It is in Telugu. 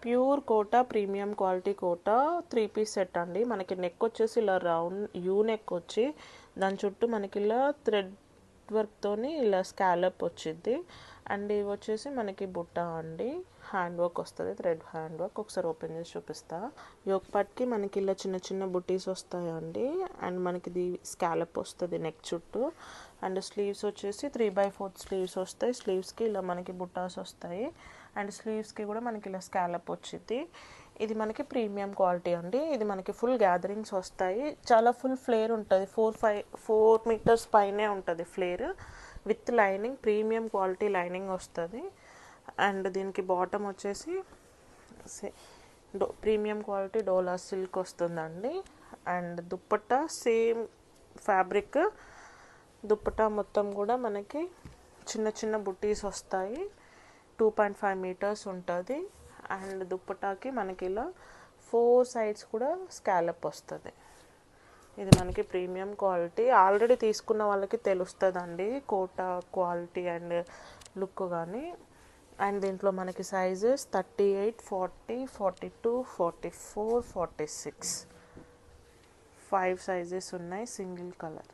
Pure Kota premium quality Kota 3 piece set అండి. మనకి నెక్ వచ్చేసి ఇలా రౌండ్ యూ నెక్ వచ్చి దాని చుట్టూ మనకి ఇలా థ్రెడ్ వర్క్తోని ఇలా స్కాలప్ వచ్చింది. అండ్ ఇవి వచ్చేసి మనకి బుట్ట అండి, హ్యాండ్ వర్క్ వస్తుంది, థ్రెడ్ హ్యాండ్ వర్క్. ఒకసారి ఓపెన్ చేసి చూపిస్తా. యోక్ పార్ట్కి మనకి ఇలా చిన్న చిన్న బుట్టీస్ వస్తాయండి. అండ్ మనకి ఇది స్కాలప్ వస్తుంది నెక్ చుట్టూ. అండ్ స్లీవ్స్ వచ్చేసి 3/4 స్లీవ్స్ వస్తాయి. స్లీవ్స్కి ఇలా మనకి బుట్టాస్ వస్తాయి. అండ్ స్లీవ్స్కి కూడా మనకి ఇలా స్కాలప్ వచ్చింది. ఇది మనకి ప్రీమియం క్వాలిటీ అండి. ఇది మనకి ఫుల్ గ్యాదరింగ్స్ వస్తాయి. చాలా ఫుల్ ఫ్లేర్ ఉంటుంది. 4 మీటర్స్ పైనే ఉంటుంది flare with lining. Premium quality lining వస్తుంది. అండ్ దీనికి బాటమ్ వచ్చేసి ప్రీమియం క్వాలిటీ డోలా సిల్క్ వస్తుందండి. And dupatta same fabric. Dupatta మొత్తం కూడా మనకి చిన్న చిన్న బుట్టీస్ వస్తాయి. 2.5 మీటర్స్ ఉంటుంది. అండ్ దుప్పటాకి మనకి ఇలా 4 సైడ్స్ కూడా స్కాలప్ వస్తుంది. ఇది మనకి ప్రీమియం క్వాలిటీ. ఆల్రెడీ తీసుకున్న వాళ్ళకి తెలుస్తుందండి కోటా క్వాలిటీ అండ్ లుక్ కానీ. అండ్ దీంట్లో మనకి సైజెస్ 38, 40, 42, 44, 46 5 సైజెస్ ఉన్నాయి. Single colour.